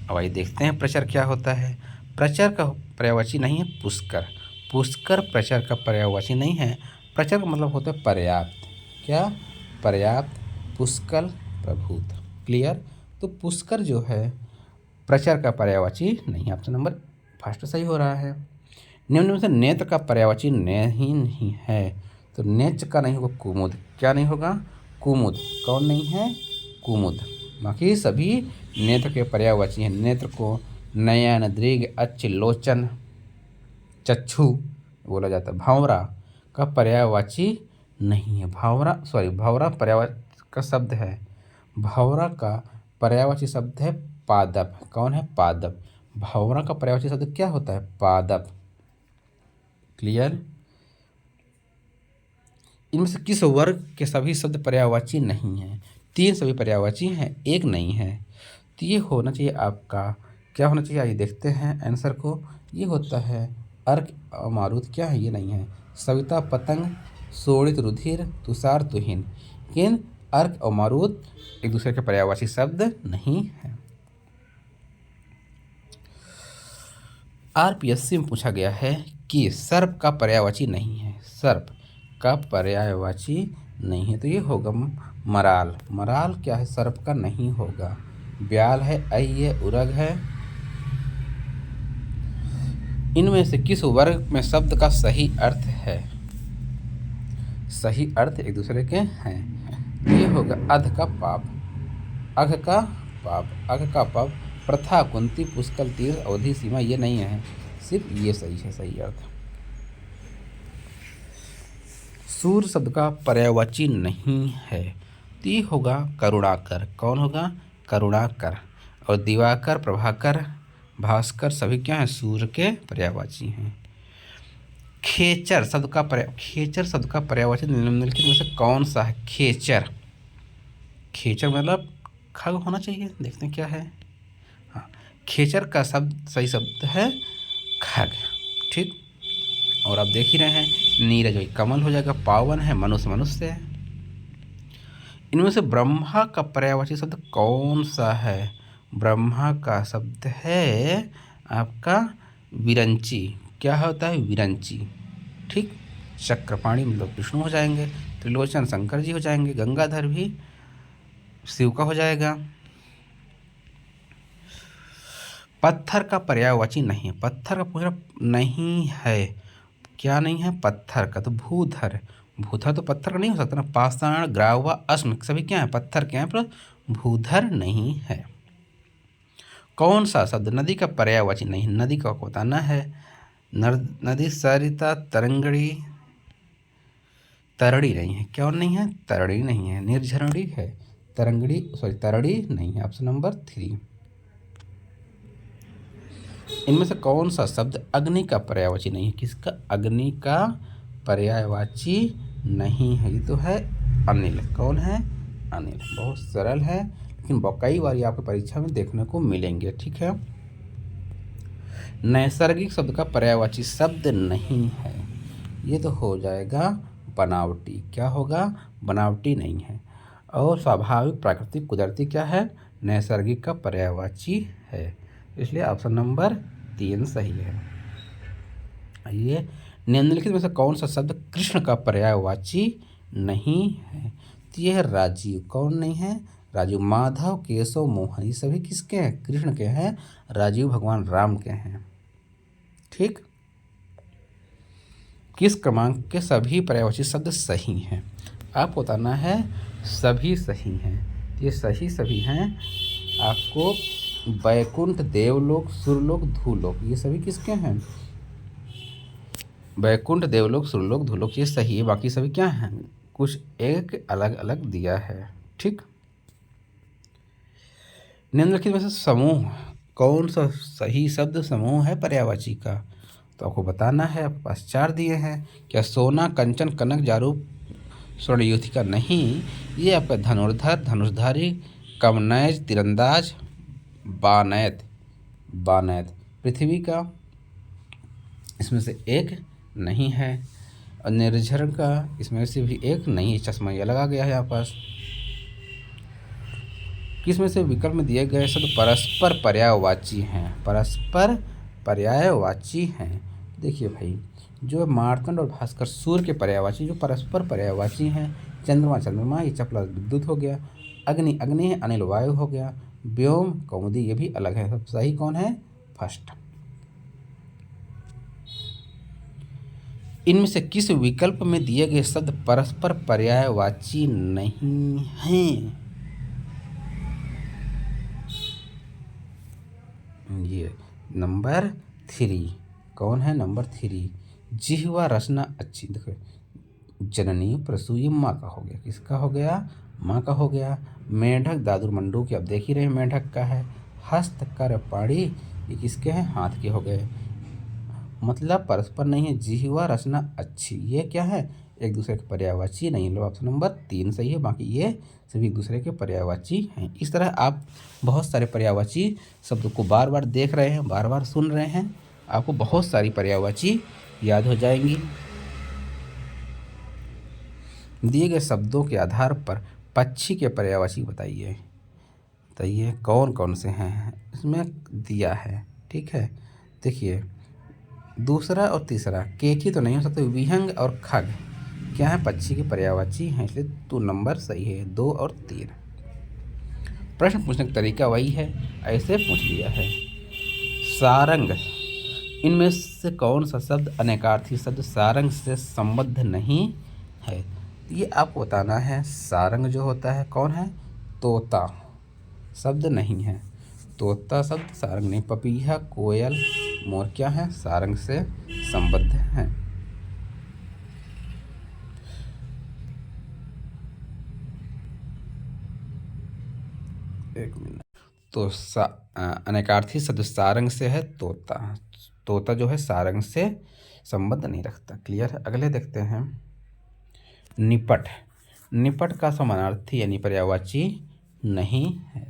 अब आइए देखते हैं प्रचर क्या होता है। प्रचर का पर्यायवाची नहीं है पुष्कर। पुष्कर प्रचर का पर्यायवाची नहीं है। प्रचर का मतलब होता है पर्याप्त। क्या? पर्याप्त। पुष्कल, प्रभुत। क्लियर? तो पुष्कर जो है प्रचर का पर्यायवाची नहीं है। ऑप्शन नंबर फर्स्ट सही हो रहा है। निम्न में से नेत्र का पर्यायवाची नहीं है। तो नेत्र का नहीं होगा कुमुद। क्या नहीं होगा? कुमुद। कौन नहीं है? कुमुद। बाकी सभी नेत्र के पर्यायवाची हैं। नेत्र को नयन, दृग, अच्छ, लोचन, चक्षु बोला जाता है। भावरा का पर्यायवाची नहीं है। भावरा पर्यायवाची का शब्द है। भावरा का पर्यायवाची शब्द है पादप। कौन है? पादप। भावरा का पर्यायवाची शब्द क्या होता है? पादप। क्लियर? इनमें से किस वर्ग के सभी शब्द पर्यायवाची नहीं हैं? 3 सभी पर्यायवाची हैं, एक नहीं है। तो ये होना चाहिए आपका, क्या होना चाहिए? आइए देखते हैं आंसर को। ये होता है अर्क मारुत। क्या है? ये नहीं है। सविता पतंग, शोणित रुधिर, तुषार तुहिन। लेकिन अर्क और मारुत एक दूसरे के पर्यायवाची शब्द नहीं है। आरपीएससी में पूछा गया है कि सर्प का पर्यायवाची नहीं है। सर्प का पर्यायवाची नहीं है तो ये होगा मराल। मराल क्या है? सर्प का नहीं होगा। ब्याल है, अय्य, उरग है। इनमें से किस वर्ग में शब्द का सही अर्थ है? सही अर्थ एक दूसरे के हैं। ये होगा अध का पाप, अघ का पाप, अघ का पाप। प्रथा, कुंती, पुष्कल, तीर्थ, अवधि, सीमा ये नहीं है, सिर्फ ये सही है, सही अर्थ। सूर शब्द का पर्यायवाची नहीं है तो ये होगा करुणाकर। कौन होगा? करुणाकर। और दिवाकर, प्रभाकर, भास्कर सभी क्या हैं? सूर्य के पर्यायवाची हैं। खेचर शब्द का पर्यायवाची निम्नलिखित में से कौन सा है? खेचर। खेचर मतलब खग होना चाहिए। देखते हैं क्या है। हाँ, खेचर का सही शब्द है खग। ठीक। और आप देख ही रहे हैं नीरज वही कमल हो जाएगा। पावन है, मनुष्य मनुष्य है। इनमें से ब्रह्मा का पर्यायवाची शब्द कौन सा है? ब्रह्मा का शब्द है आपका विरंची। क्या होता है? विरंची। ठीक। चक्रपाणी मतलब विष्णु हो जाएंगे, त्रिलोचन शंकर जी हो जाएंगे, गंगाधर भी शिव का हो जाएगा। पत्थर का पर्यायवाची नहीं है, पत्थर का पूरा नहीं है, क्या नहीं है, पत्थर का, तो भूधर, भूधर तो पत्थर का नहीं हो सकता ना, पाषाण ग्रावा अश्म सभी क्या है, पत्थर के हैं, पर भूधर नहीं है। कौन सा शब्द नदी का पर्यायवाची नहीं, नदी का बताना है, नदी, सरिता, तरंगड़ी, तरड़ी नहीं है, क्या नहीं है, तरड़ी नहीं है, निर्झरणी है, तरंगड़ी सॉरी तरड़ी नहीं है, ऑप्शन नंबर 3। इनमें से कौन सा शब्द अग्नि का पर्यायवाची नहीं है, किसका अग्नि का पर्यायवाची नहीं है, ये तो है अनिल, कौन है, अनिल, बहुत सरल है, लेकिन कई बार आपकी परीक्षा में देखने को मिलेंगे, ठीक है। नैसर्गिक शब्द का पर्यायवाची शब्द नहीं है, ये तो हो जाएगा बनावटी, क्या होगा, बनावटी नहीं है। और स्वाभाविक, प्राकृतिक, कुदरती क्या है, नैसर्गिक का पर्यायवाची है, इसलिए ऑप्शन नंबर 3 सही है। आइए, निम्नलिखित में से कौन सा शब्द कृष्ण का पर्यायवाची नहीं है, तो यह है राजीव, कौन नहीं है, राजीव, माधव, केशव, मोहन, ये सभी किसके हैं, कृष्ण के हैं, राजीव भगवान राम के हैं, ठीक। किस क्रमांक के सभी पर्यायवाची शब्द सही हैं, आपको बताना है सभी सही हैं, ये सही सभी हैं आपको। वैकुंठ, देवलोक, सुरलोक, धूलोक, ये सभी किसके हैं, वैकुंठ, देवलोक, सुरलोक, धूलोक, ये सही है, बाकी सभी क्या हैं, कुछ एक अलग अलग दिया है, ठीक। निम्नलिखित में से समूह, कौन सा सही शब्द समूह है पर्यायवाची का, तो आपको बताना है, आपके पास 4 दिए हैं, क्या सोना, कंचन, कनक, जारूप, स्वर्णयुथिका नहीं, ये आपका धनुर्धर, धनुषधारी, कमनैज, तीरंदाज, बानैत, बानैत, पृथ्वी का इसमें से एक नहीं है, और निर्झर का इसमें से भी एक नहीं, चश्मा ये लगा गया है यहाँ पास। किसमें से विकल्प में दिए गए शब्द परस्पर पर्यायवाची हैं, परस्पर पर्यायवाची हैं, देखिए भाई, जो मार्तंड और भास्कर सूर्य के पर्यायवाची, जो परस्पर पर्यायवाची हैं, चंद्रमा, चंद्रमा, ये चपला विद्युत हो गया, अग्नि, अग्नि, अनिल, वायु हो गया, व्योम, कौमुदी, ये भी अलग है, सब सही कौन है, फर्स्ट। इनमें से किस विकल्प में दिए गए शब्द परस्पर पर्यायवाची नहीं हैं, ये नंबर 3, कौन है, नंबर 3, जिह्वा, रचना अच्छी, देखो, जननी, प्रसूय, माँ का हो गया, किसका हो गया, माँ का हो गया। मेढक, दादुर, मंडूक, अब देख ही रहे हैं मेढक का है। हस्त, कर, पाड़ी, ये किसके हैं, हाथ के हो गए, मतलब परस्पर नहीं है। जिह्वा, रचना अच्छी, ये क्या है, एक दूसरे के पर्यायवाची नहीं, लो ऑप्शन नंबर 3 सही है, बाकी ये सभी एक दूसरे के पर्यायवाची हैं। इस तरह आप बहुत सारे पर्यायवाची शब्दों को बार बार देख रहे हैं, बार बार सुन रहे हैं, आपको बहुत सारी पर्यायवाची याद हो जाएंगी। दिए गए शब्दों के आधार पर पक्षी के पर्यायवाची बताइए, तो ये कौन कौन से हैं, इसमें दिया है, ठीक है। देखिए, दूसरा और तीसरा केकी तो नहीं हो सकते, विहंग और खग क्या है, पक्षी के पर्यायवाची हैं, इसलिए 2 नंबर सही है, 2 और 3। प्रश्न पूछने का तरीका वही है, ऐसे पूछ लिया है। सारंग, इनमें से कौन सा शब्द अनेकार्थी शब्द सारंग से संबद्ध नहीं है, ये आपको बताना है। सारंग जो होता है कौन है, तोता शब्द नहीं है, तोता शब्द सारंग नहीं। पपीहा, कोयल, मोर क्या है, सारंग से संबद्ध हैं। एक मिनट, तो अनेकार्थी शब्द सारंग से है तोता, तोता जो है सारंग से संबंध नहीं रखता, क्लियर है। अगले देखते हैं, निपट, निपट का समानार्थी यानी पर्यायवाची नहीं है,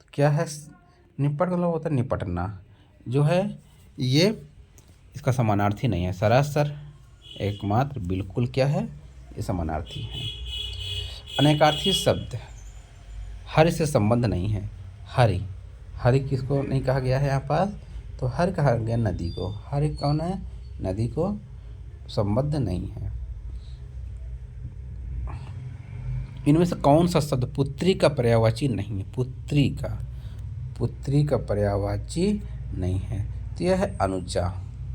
तो क्या है, निपट का मतलब होता है निपटना, जो है ये इसका समानार्थी नहीं है। सरासर, एकमात्र, बिल्कुल क्या है, ये समानार्थी है। अनेकार्थी शब्द हरि से संबंध नहीं है, हरि, हरि किसको नहीं कहा गया है यहाँ पास, तो हरि कहा गया नदी को, हरि कौन है, नदी को संबद्ध नहीं है। इनमें से कौन सा शब्द पुत्री का पर्यायवाची नहीं है? पुत्री का पर्यायवाची नहीं है, तो यह है अनुजा।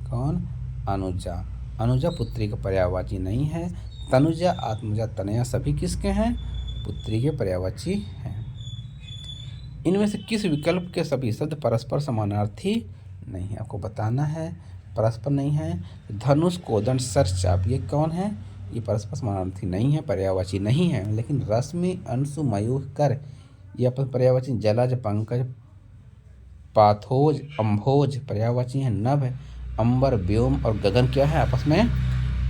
कौन? अनुजा। अनुजा पुत्री का पर्यायवाची नहीं है। तनुजा, आत्मजा, तनया सभी किसके हैं? पुत्री के पर्यायवाची हैं। इनमें से किस विकल्प के सभी शब्द परस्पर समानार्थी नहीं है? आपको बताना है। परस्पर नहीं है। धनुष, कोदंड, सर, चाप ये कौन है? ये परस्पर समानार्थी नहीं है, पर्यायवाची नहीं है। लेकिन रश्मि, अंशु, मयूर, कर ये आपस पर्यायवाची। जलज, पंकज, पाथोज, अम्भोज पर्यायवाची हैं। नभ, अंबर, व्योम और गगन क्या है? आपस में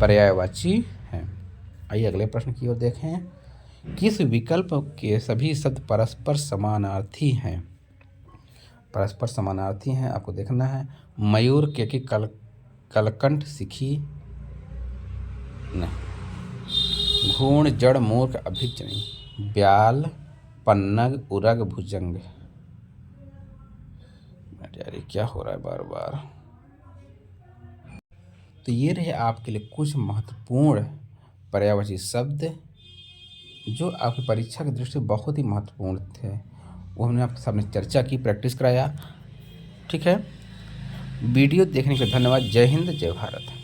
पर्यायवाची हैं। आइए अगले प्रश्न की ओर देखें। किस विकल्प के सभी शब्द परस्पर समानार्थी हैं? परस्पर समानार्थी हैं, आपको देखना है। मयूर, केकी, कलकंठ, सिखी नहीं। घूर्ण, जड़, मूर्ख, अभिज्ञ नहीं। ब्याल, पन्नग, उरग, भुजंग। यार क्या हो रहा है बार बार। तो ये रहे आपके लिए कुछ महत्वपूर्ण पर्यायवाची शब्द जो आपकी परीक्षा की दृष्टि से बहुत ही महत्वपूर्ण थे। वो हमने आपके सामने चर्चा की, प्रैक्टिस कराया। ठीक है, वीडियो देखने के लिए धन्यवाद। जय हिंद, जय भारत।